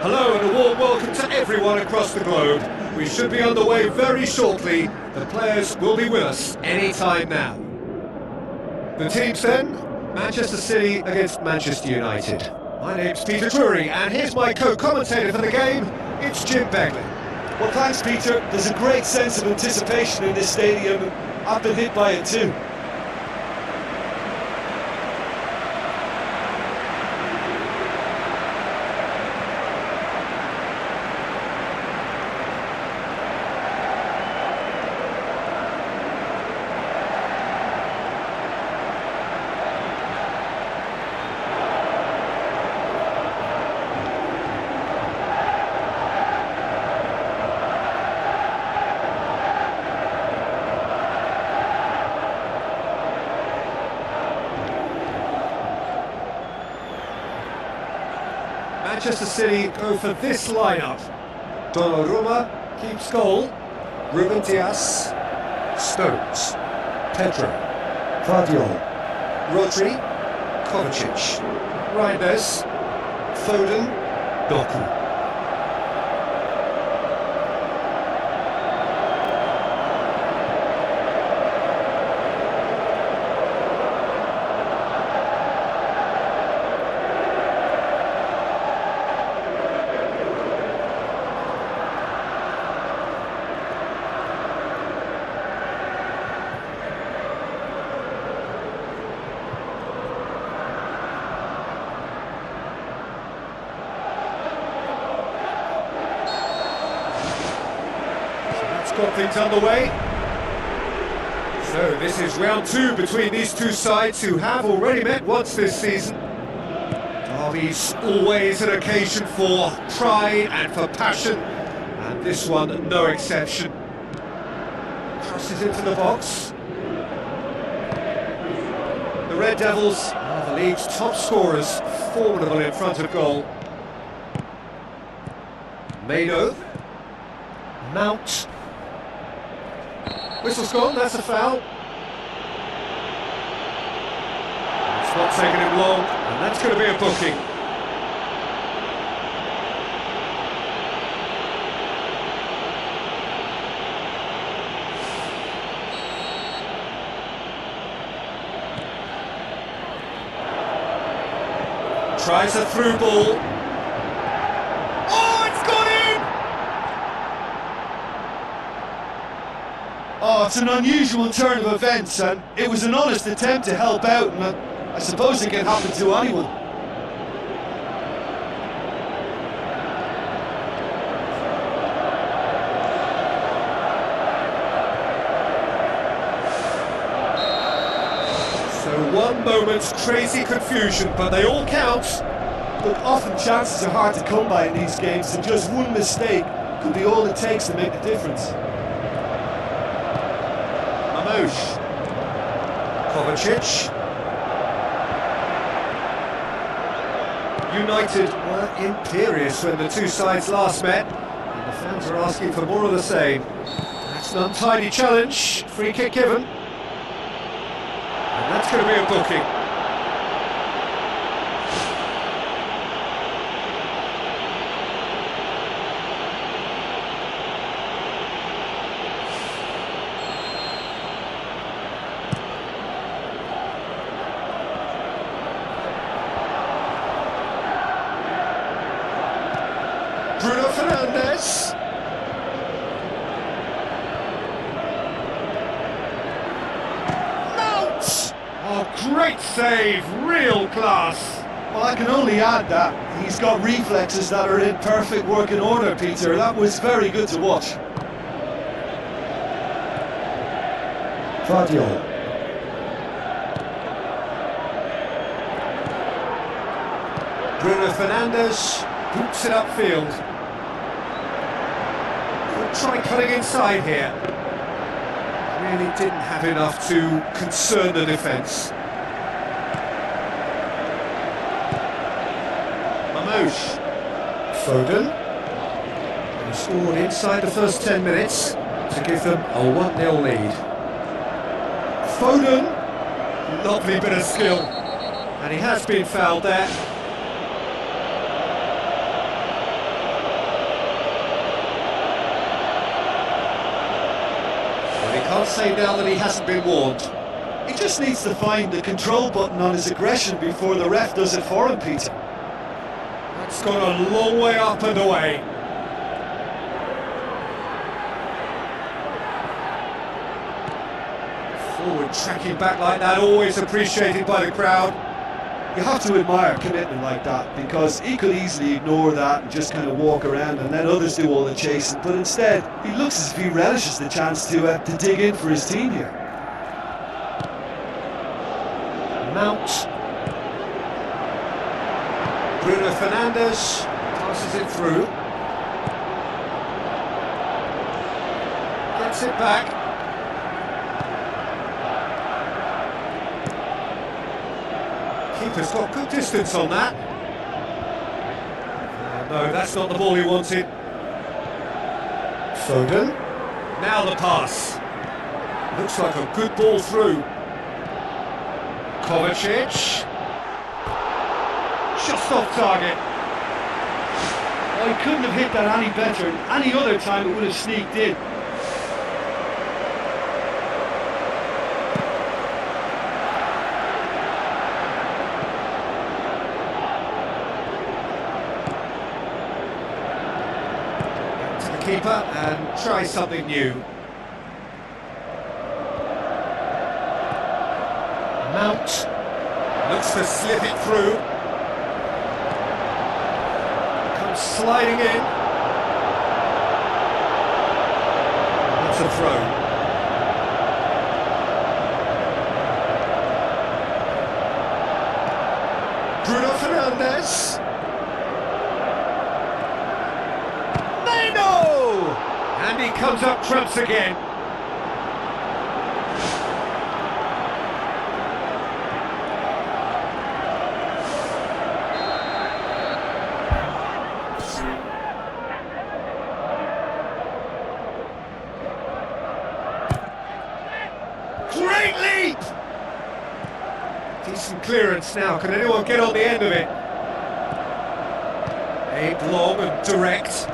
Hello and a warm welcome to everyone across the globe. We should be underway very shortly. The players will be with us any time now. The teams then, Manchester City against Manchester United. My name's Peter Drury and here's my co-commentator for the game, it's Jim Begley. Well, thanks, Peter. There's a great sense of anticipation in this stadium. I've been hit by it too. Manchester City go for this lineup. Donnarumma keeps goal. Ruben Dias, Stones, Pedro, Vidio, Rodri, Kovacic, Reinders, Foden, Doku. Got things underway. So this is round two between these two sides who have already met once this season. Derby's always an occasion for pride and for passion, and this one no exception. Crosses into the box. The Red Devils are the league's top scorers, formidable in front of goal. Mado, Mount. Whistle's gone, that's a foul. It's not taking him long, and that's going to be a booking. Tries a through ball. Oh, it's an unusual turn of events, and it was an honest attempt to help out, and I suppose it can happen to anyone. So one moment's crazy confusion, but they all count. Look, often chances are hard to come by in these games, and just one mistake could be all it takes to make the difference. Kovacic. United were imperious when the two sides last met, and the fans are asking for more of the same. That's an untidy challenge, free kick given. And that's going to be a booking. Bruno Fernandes. Mount! Oh, great save, real class. Well, I can only add that he's got reflexes that are in perfect working order, Peter. That was very good to watch. Vidio. Bruno Fernandes boots it upfield. Could try cutting inside here. Really didn't have enough to concern the defence. Mamouche. Foden. He scored inside the first 10 minutes to give them a 1-0 lead. Foden. Lovely bit of skill. And he has been fouled there. Well, he can't say now that he hasn't been warned. He just needs to find the control button on his aggression before the ref does it for him, Peter. That's gone a long way up and away. Forward tracking back like that, always appreciated by the crowd. You have to admire commitment like that, because he could easily ignore that and just kind of walk around and let others do all the chasing, but instead he looks as if he relishes the chance to dig in for his team here. Mount. Bruno Fernandes passes it through. Gets it back. Keeper's got good distance on that. No, that's not the ball he wanted. Foden. Now the pass. Looks like a good ball through. Kovacic. Just off target. Oh, he couldn't have hit that any better. Any other time it would have sneaked in. Keeper and try something new. Mount looks to slip it through. Comes sliding in. That's a throw. Bruno Fernandes. And he comes up trumps again. Great leap! Decent clearance now. Can anyone get on the end of it? Aimed long and direct.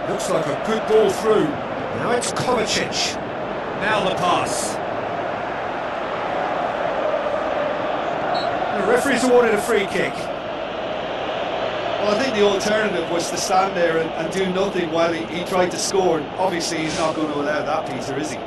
Looks like a good ball through. Now it's Kovacic. Now the pass. The referee's awarded a free kick. Well, I think the alternative was to stand there and do nothing while he tried to score. And obviously he's not going to allow that, Peter, is he?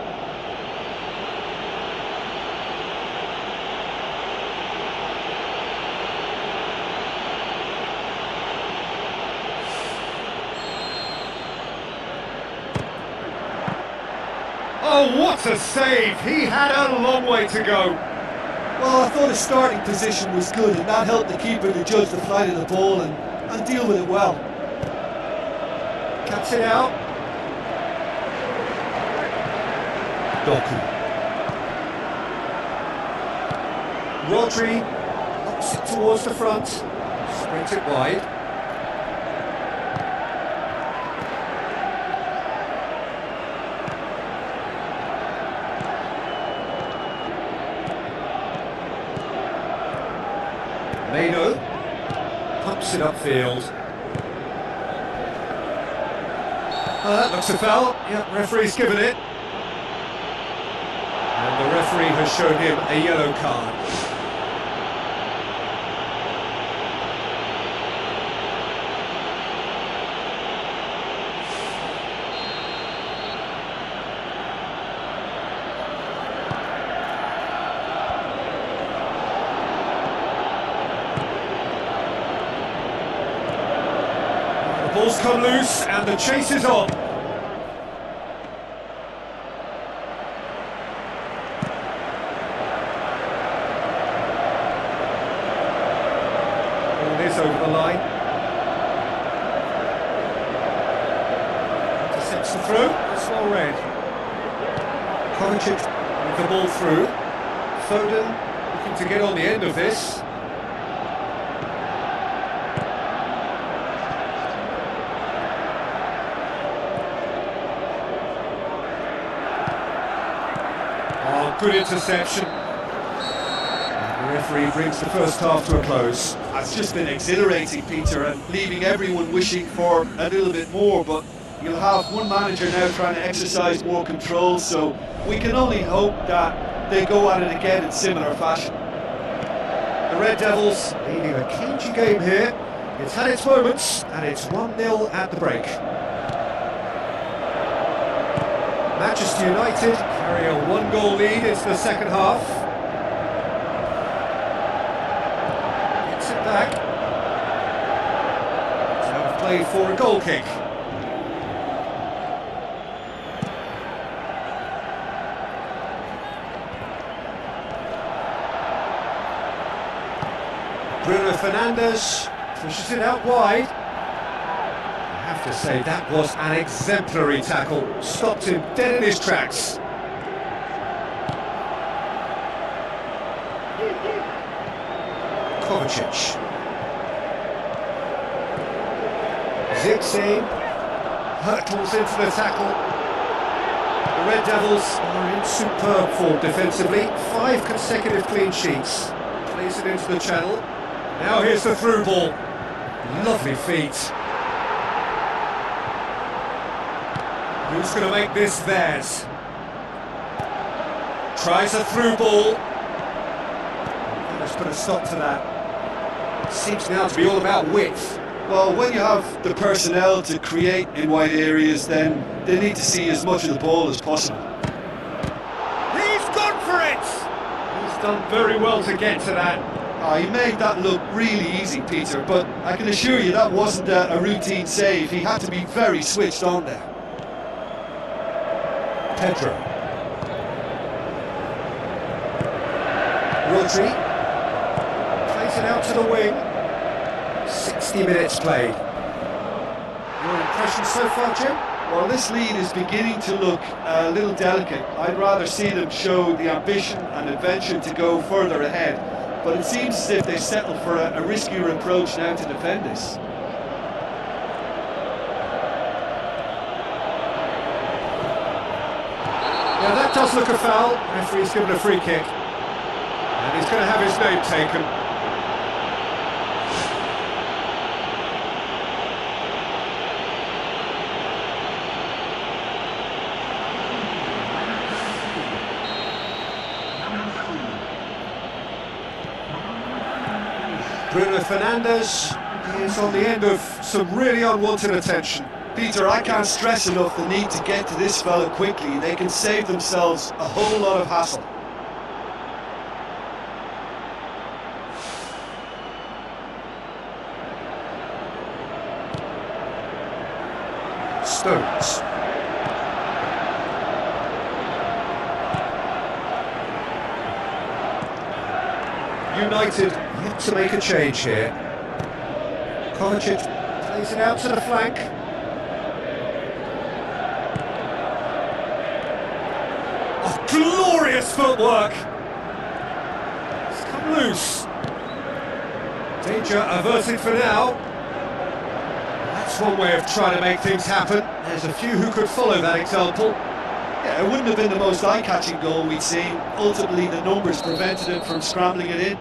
Oh, what a save! He had a long way to go. Well, I thought his starting position was good, and that helped the keeper to judge the flight of the ball and deal with it well. Cuts it out. Doku. Rodri knocks it towards the front. Sprint it wide. Mano pumps it upfield. That looks a foul. Yep, referee's given it. And the referee has shown him a yellow card. Ball's come loose and the chase is on. this over the line. Intercepts the throw, it's well read. Pucuk with the ball through. Foden looking to get on the end of this. Oh, good interception. And the referee brings the first half to a close. It's just been exhilarating, Peter, and leaving everyone wishing for a little bit more, but you'll have one manager now trying to exercise more control, so we can only hope that they go at it again in similar fashion. The Red Devils leading a cagey game here. It's had its moments, and it's 1-0 at the break. Manchester United carry a 1-goal lead into the second half. Gets it back. It's out of play for a goal kick. Bruno Fernandes pushes it out wide. I have to say that was an exemplary tackle. Stopped him dead in his tracks. Kovacic. Zigzag hurtles into the tackle. The Red Devils are in superb form defensively. 5 consecutive clean sheets. Plays it into the channel. Now here's the through ball. Lovely feet. Who's going to make this theirs? Tries a through ball. Let's put a stop to that. Seems now to be all about width. Well, when you have the personnel to create in wide areas, then they need to see as much of the ball as possible. He's gone for it! He's done very well to get to that. He made that look really easy, Peter, but I can assure you that wasn't a routine save. He had to be very switched on there. Pedro. Rodri. Plays it out to the wing. 60 minutes played. Your impressions so far, Jim? Well, this lead is beginning to look a little delicate. I'd rather see them show the ambition and adventure to go further ahead. But it seems as if they've settled for a riskier approach now to defend this. Now that does look a foul. Referee's given a free kick. And he's going to have his name taken. Bruno Fernandes is on the end of some really unwanted attention. Peter, I can't stress enough the need to get to this fella quickly. They can save themselves a whole lot of hassle. Stones. United yet to make a change here. Kovacic plays it out to the flank. Oh, glorious footwork! It's come loose. Danger averted for now. That's one way of trying to make things happen. There's a few who could follow that example. Yeah, it wouldn't have been the most eye-catching goal we'd seen. Ultimately, the numbers prevented him from scrambling it in.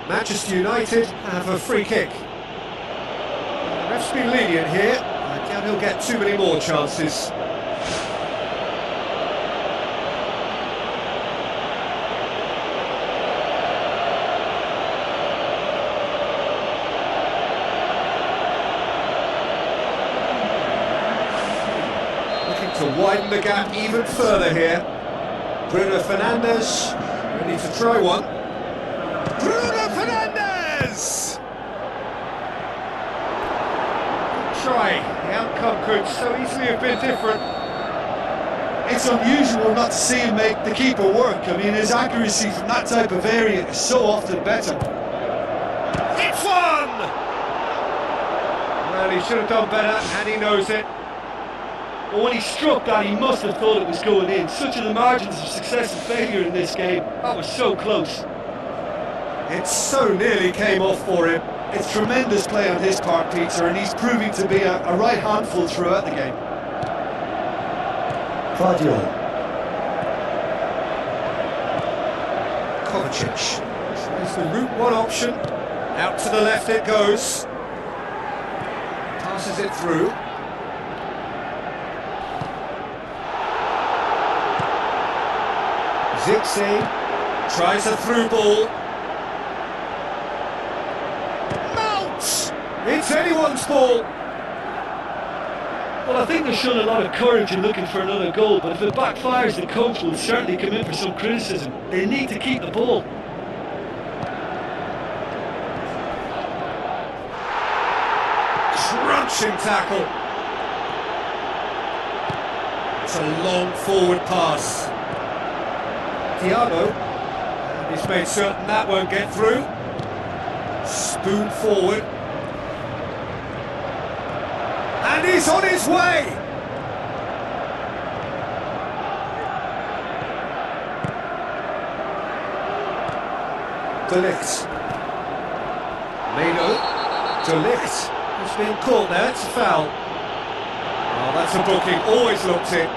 Manchester United have a free kick. The ref's been lenient here. I doubt he'll get too many more chances. To widen the gap even further here. Bruno Fernandes ready to try one. Bruno Fernandes! Good try. The outcome could so easily have been different. It's unusual not to see him make the keeper work. I mean, his accuracy from that type of area is so often better. It's one! Well, he should have done better, and he knows it. But when he struck that, he must have thought it was going in. Such are the margins of success and failure in this game. That was so close. It so nearly came off for him. It's tremendous play on his part, Peter, and he's proving to be a right handful throughout the game. Vidio. Kovacic. There's the route one option. Out to the left it goes. Passes it through. Zixi tries a through ball. Mount! It's anyone's ball. Well, I think they've shown a lot of courage in looking for another goal, but if it backfires, the coach will certainly come in for some criticism. They need to keep the ball. Crunching tackle. It's a long forward pass. Thiago, and he's made certain that won't get through. Spoon forward. And he's on his way! De Ligt. Leno. De Ligt. He's being caught there, it's a foul. Oh, that's a booking, always looked it.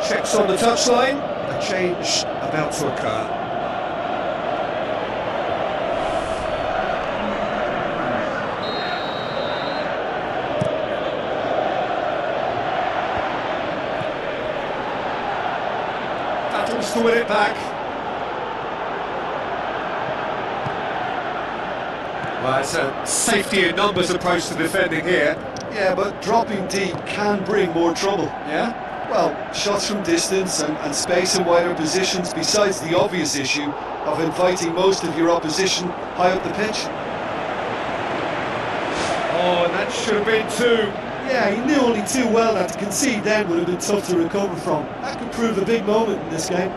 Checks on the touchline, a change about to occur. Battles to win it back. Well, it's a safety in numbers approach to defending here. Yeah, but dropping deep can bring more trouble. Yeah? Well, shots from distance and space in wider positions, besides the obvious issue of inviting most of your opposition high up the pitch. Oh, and that should have been two. Yeah, he knew only too well that to concede then would have been tough to recover from. That could prove a big moment in this game.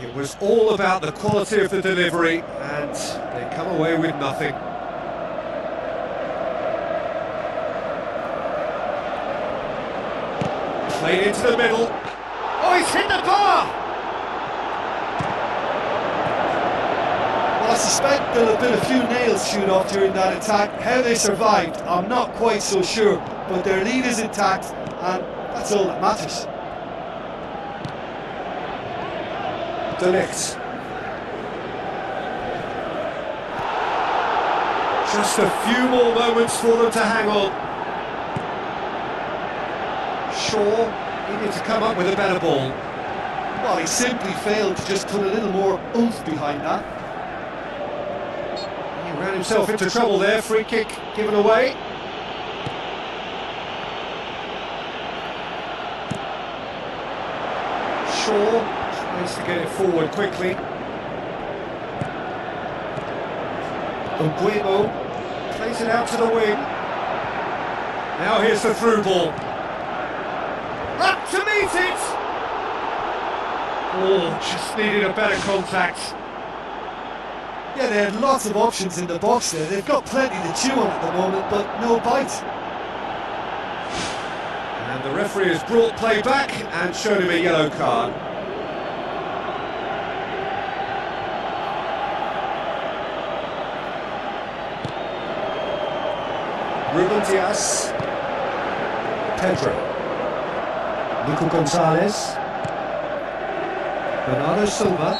It was all about the quality of the delivery, and they come away with nothing. Played into the middle. Oh, he's hit the bar! Well, I suspect there'll have been a few nails chewed off during that attack. How they survived, I'm not quite so sure, but their lead is intact, and that's all that matters. De Ligt. Just a few more moments for them to hang on. Shaw needed to come up with a better ball. Well, he simply failed to just put a little more oomph behind that. He ran himself into trouble there, free kick given away. Shaw tries to get it forward quickly. Nguemo plays it out to the wing. Now here's the through ball. Up to meet it! Oh, just needed a better contact. Yeah, they had lots of options in the box there. They've got plenty to chew on at the moment, but no bite. And the referee has brought play back and showed him a yellow card. Ruben Diaz. Pedro. Nico Gonzalez. Bernardo Silva.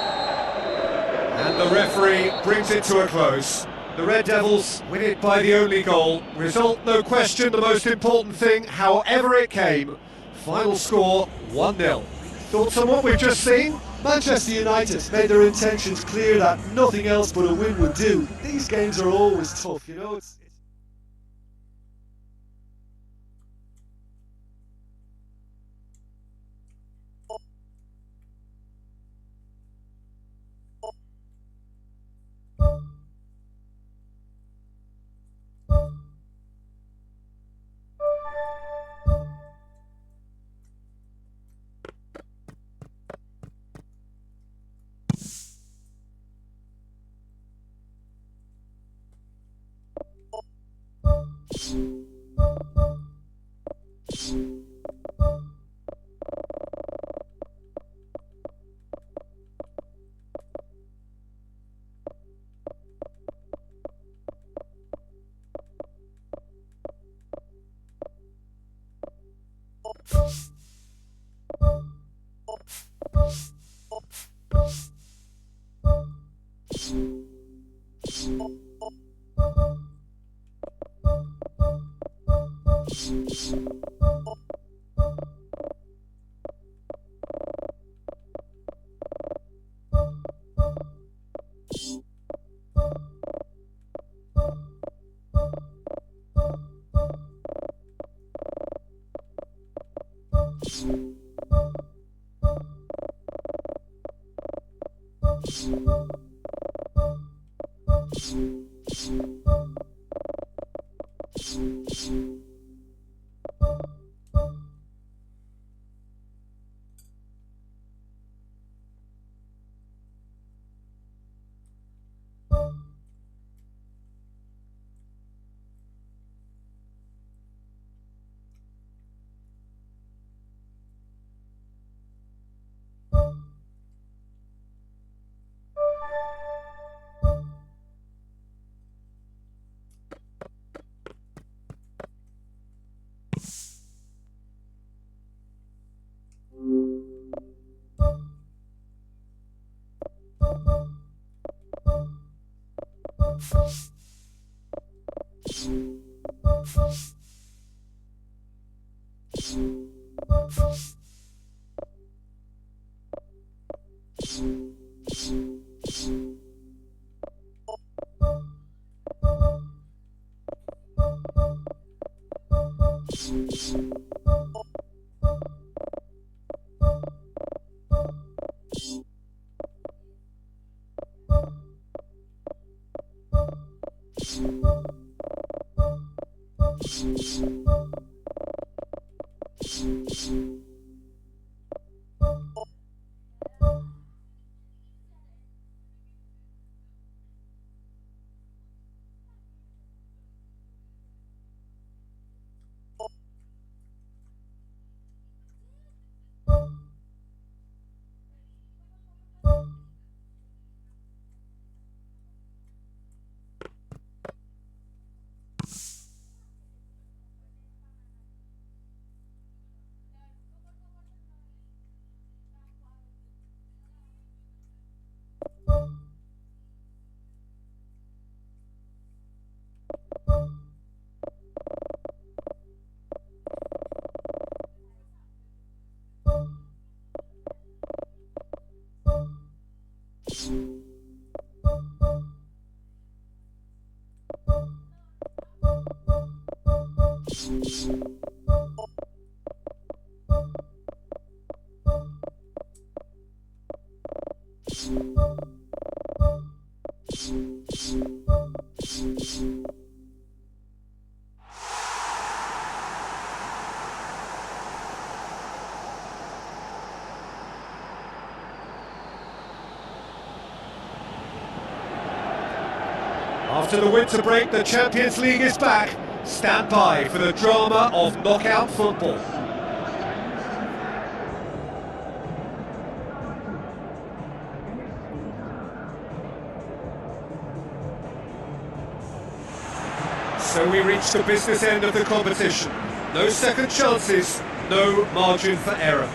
And the referee brings it to a close. The Red Devils win it by the only goal. Result, no question, the most important thing, however it came. Final score, 1-0. Thoughts on what we've just seen? Manchester United made their intentions clear that nothing else but a win would do. These games are always tough, you know. After the winter break, the Champions League is back. Stand by for the drama of knockout football. So we reach the business end of the competition. No second chances, no margin for error.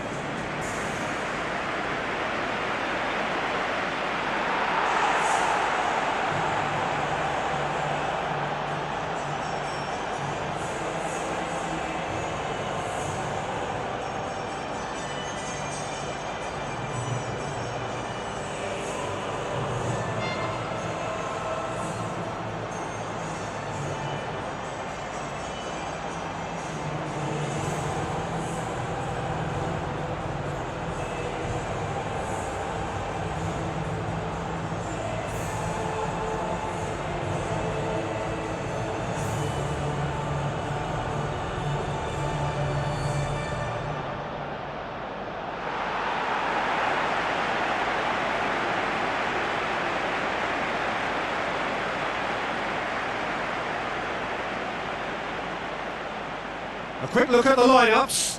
A quick look at the lineups.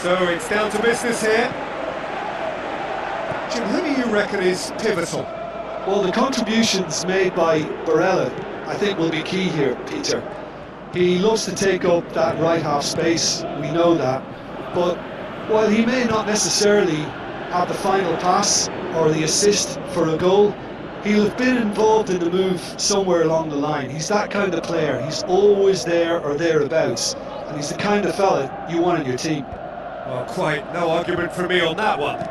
So it's down to business here. Jim, who do you reckon is pivotal? Well, the contributions made by Barella, I think, will be key here, Peter. He loves to take up that right half space, we know that. But while he may not necessarily have the final pass or the assist for a goal, he'll have been involved in the move somewhere along the line. He's that kind of player. He's always there or thereabouts. And he's the kind of fella you want on your team. Well, quite no argument from me on that one. We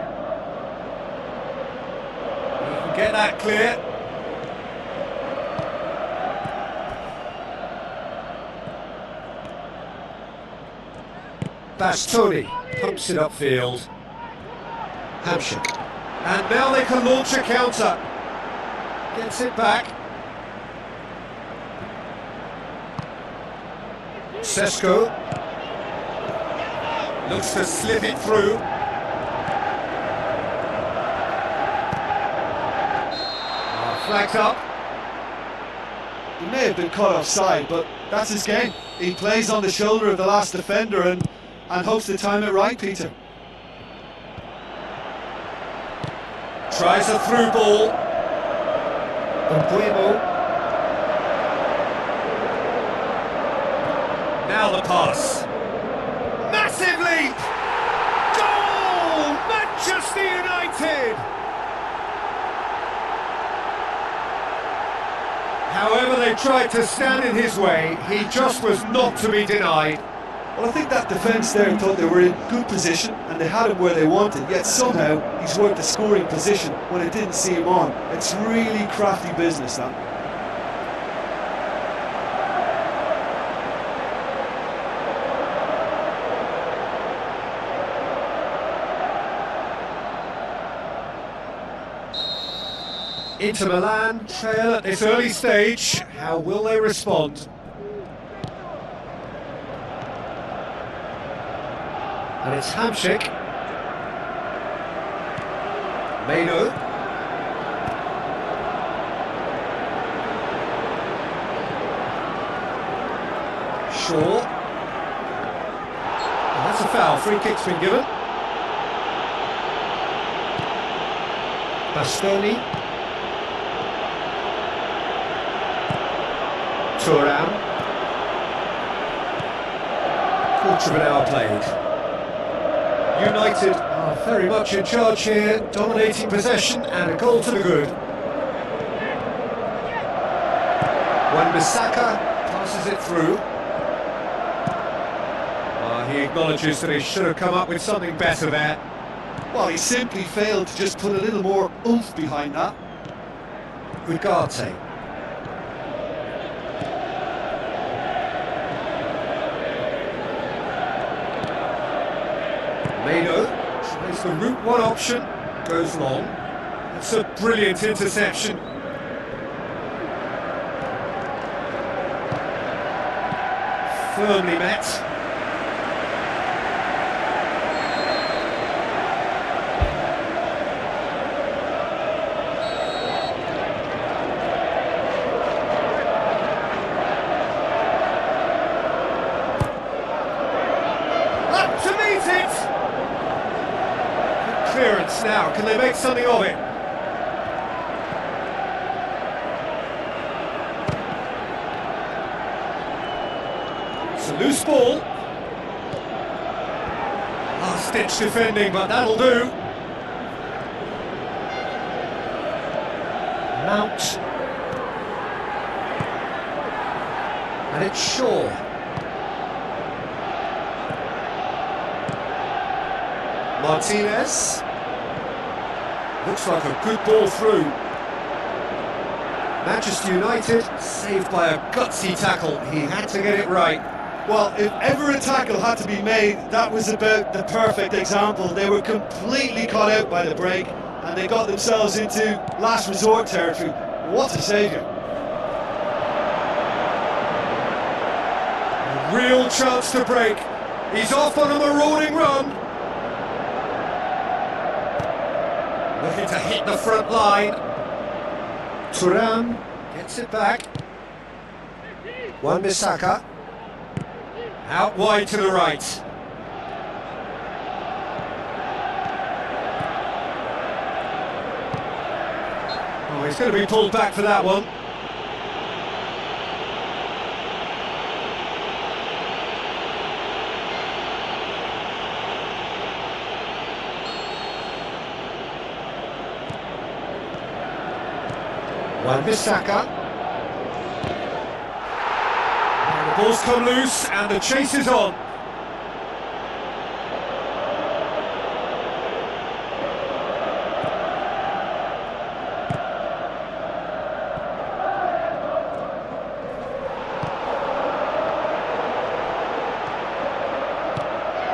can get that clear. Bastoni pumps it upfield. Hamshik. And now they can launch a counter. Gets it back. Sesko. Looks to slip it through. Flagged up. He may have been caught offside, but that's his game. He plays on the shoulder of the last defender and hopes to time it right, Peter. Tries a through ball. Buemo. Now the pass. Massive leap! Goal! Manchester United! However they tried to stand in his way, he just was not to be denied. Well, I think that defence there thought they were in good position and they had him where they wanted, yet somehow he's worked the scoring position when it didn't see him on. It's really crafty business, that. Inter Milan trail at this early stage. How will they respond? And it's Hamshik. Meno. Shaw. And that's a foul. Free kick's been given. Bastoni. Turan. Quarter of an hour played. United are very much in charge here, dominating possession and a goal to the good. Wan-Bissaka passes it through. He acknowledges that he should have come up with something better there. Well, he simply failed to just put a little more oomph behind that. Ugarte. Meno So there's the route one option, goes long. It's a brilliant interception. Firmly met. Up to meet it! Good clearance now, can they make something of it? It's a loose ball. Last-ditch defending, but that'll do. Mount. And it's Shaw. Martinez. Looks like a good ball through. Manchester United saved by a gutsy tackle. He had to get it right. Well, if ever a tackle had to be made, that was about the perfect example. They were completely caught out by the break, and they got themselves into last resort territory. What a saviour. A real chance to break. He's off on a marauding run. Looking to hit the front line. Turan gets it back. Wan-Bissaka. Out wide to the right. Oh, he's going to be pulled back for that one. Wan-Bissaka. The ball's come loose and the chase is on.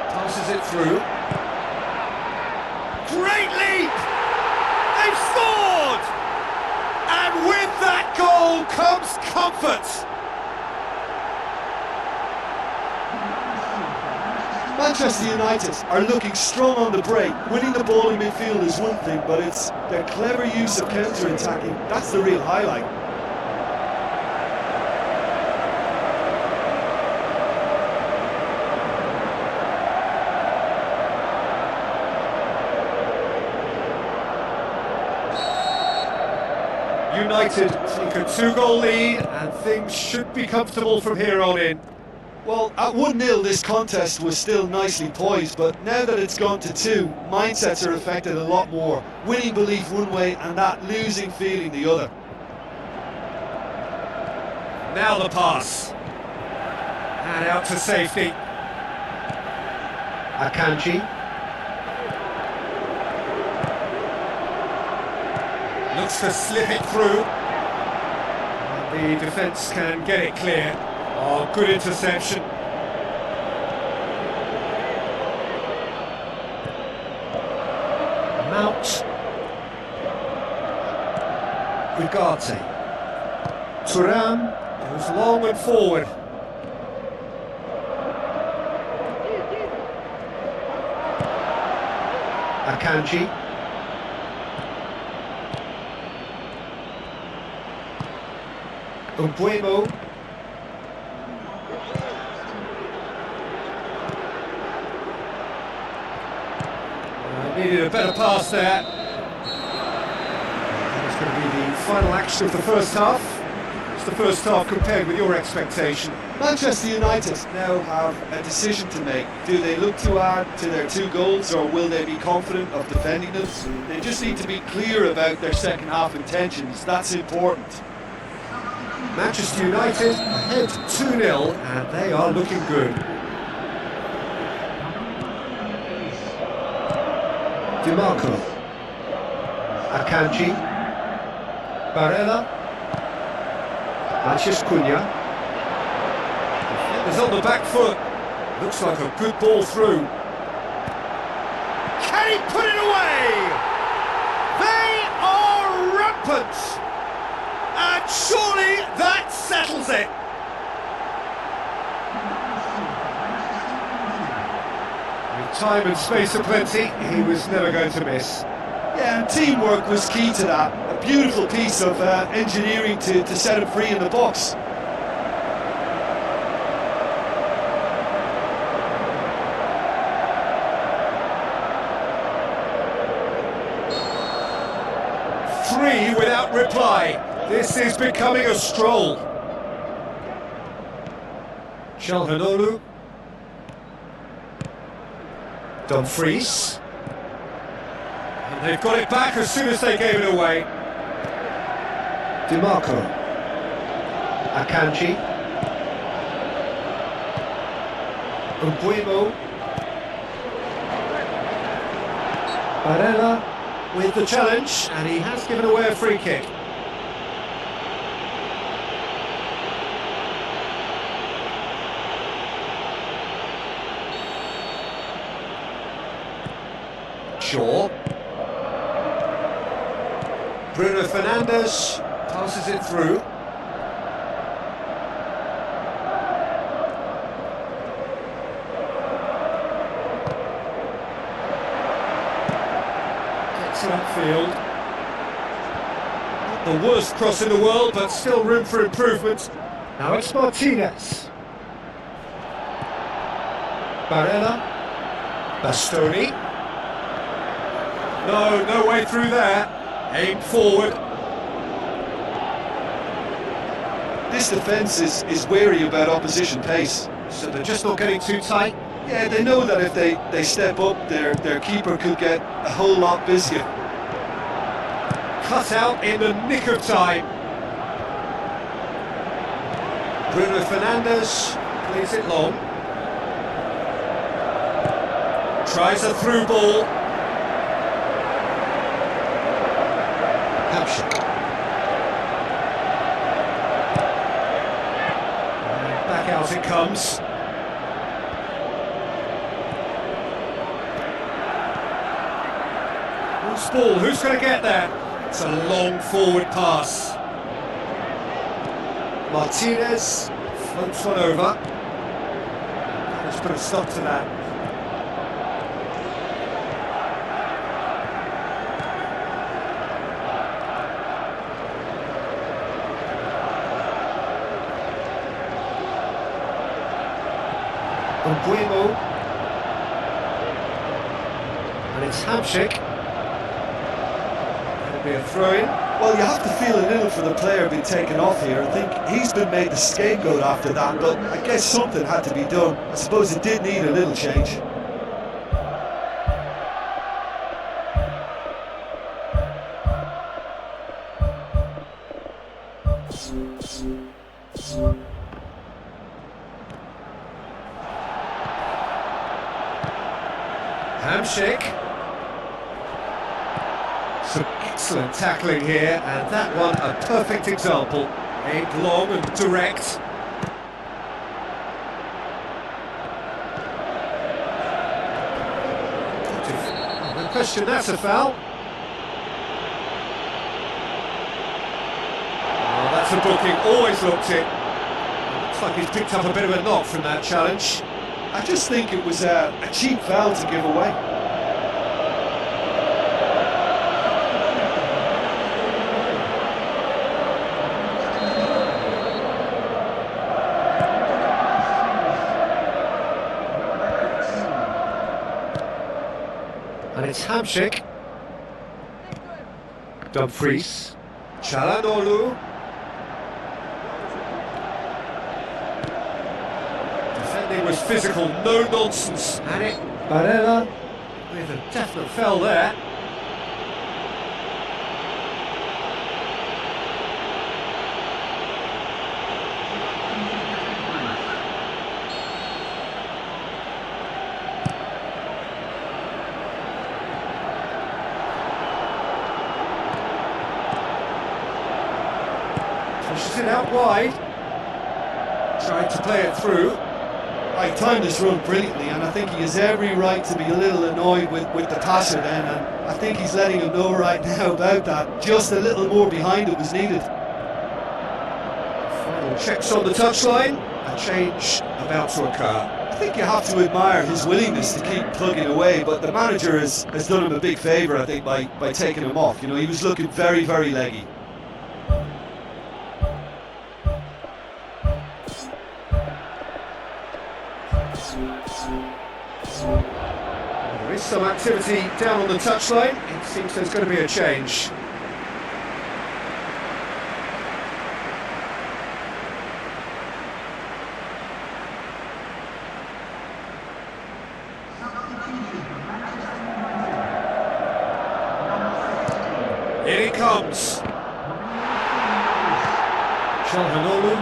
Passes it through. Great leap! They've scored! And with that goal comes comfort. Manchester United are looking strong on the break. Winning the ball in midfield is one thing, but it's their clever use of counter-attacking. That's the real highlight. United take a 2-goal lead and things should be comfortable from here on in. Well, at 1-0 this contest was still nicely poised, but now that it's gone to 2, mindsets are affected a lot more. Winning belief one way and that losing feeling the other. Now the pass. And out to safety. Akanji. Looks to slip it through. And the defence can get it clear. Oh, good interception. Mount. Ugarte. Turan goes long and forward. Akanji. Umbuemo. Needed a better pass there. That's going to be the final action of the first half. It's the first half compared with your expectation. Manchester United now have a decision to make. Do they look to add to their 2 goals, or will they be confident of defending them? They just need to be clear about their second half intentions. That's important. Manchester United ahead 2-0 and they are looking good. DiMarco. Akanji. Barella. Matheus Cunha. Defenders on the back foot. Looks like a good ball through. and he put it away! They are rampant! And surely that settles it! With time and space aplenty, he was never going to miss. Yeah, and teamwork was key to that. A beautiful piece of engineering to set him free in the box. Three without reply. This is becoming a stroll. Calhanoglu. Dumfries. And they've got it back as soon as they gave it away. DiMarco. Akanji. Mbuimo Barella. with the challenge, and he has given away a free kick. Shaw. Bruno Fernandes passes it through. Gets it upfield. Not the worst cross in the world, but still room for improvement. Now it's Martinez. Barella. Bastoni. No way through there. Aim forward. This defence is wary about opposition pace. So they're just not getting too tight. Yeah, they know that if they step up, their keeper could get a whole lot busier. Cut out in the nick of time. Bruno Fernandes plays it long. Tries a through ball. And back out it comes. Who's ball? Who's going to get there? It's a long forward pass. Martinez floats one over. Let's put a stop to that. Mbuimo. And it's Hamsik. It'll be a throw-in. Well, you have to feel a little for the player being taken off here. I think he's been made the scapegoat after that, but I guess something had to be done. I suppose it did need a little change. Hamsik. Some excellent tackling here, and that one a perfect example. Aimed long and direct. No question, that's a foul. Oh, that's a booking, always looked it. Looks like he's picked up a bit of a knock from that challenge. I just think it was a cheap foul to give away. And it's Hamsik. Dumfries. Calhanoglu. Defending was physical, no nonsense. And it Barella. with a definite foul there. Pushes it out wide. Tried to play it through. I timed this run brilliantly, and I think he has every right to be a little annoyed with the passer then, and I think he's letting him know right now about that. Just a little more behind it was needed. Final checks on the touchline. A change about to occur. I think you have to admire his willingness to keep plugging away, but the manager has done him a big favour, I think, by taking him off. You know, he was looking very, very leggy. There is some activity down on the touchline. It seems there's going to be a change. In it comes. Calhanoglu.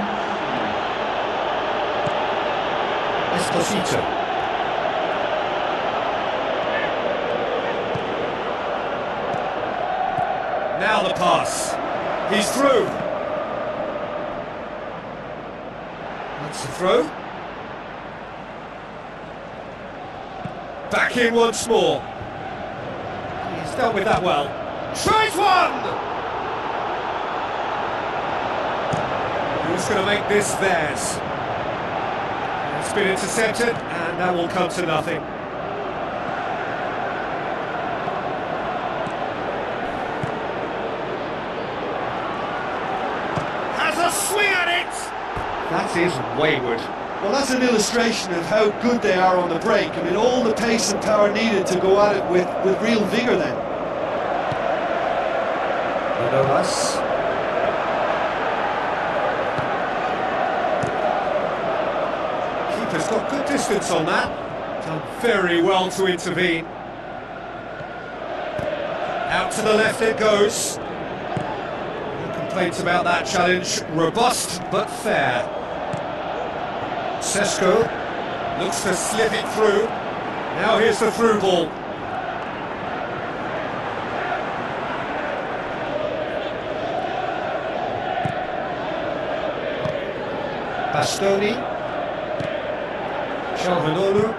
Esposito. Now the pass. He's through. That's the throw. Back in once more. He's dealt with that well. Tries one! Who's going to make this theirs? It's been intercepted, and that will come to nothing. Has a swing at it! That is wayward. Well, that's an illustration of how good they are on the break. I mean, all the pace and power needed to go at it with real vigour then. Manolas. Keeper's got good distance on that. Done very well to intervene. Out to the left it goes. No complaints about that challenge. Robust but fair. Sesko looks to slip it through. Now here's the through ball. Bastoni, Calhanoglu,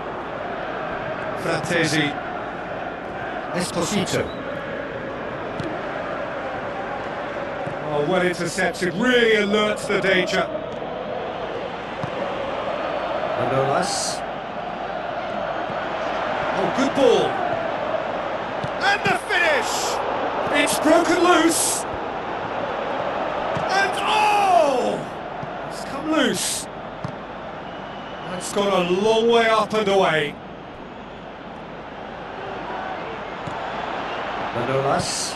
Frattesi, Esposito. Oh, well intercepted, really alert to the danger. Manolas. Oh, good ball. And the finish! It's broken loose. And oh! It's come loose. It's gone a long way up and away. Manolas.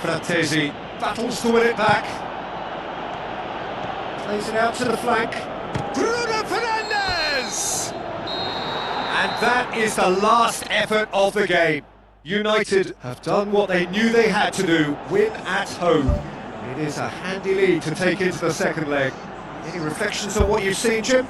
Frattesi battles to win it back. Plays it out to the flank. Bruno Fernandes! And that is the last effort of the game. United have done what they knew they had to do, win at home. It is a handy lead to take into the second leg. Any reflections on what you've seen, Jim?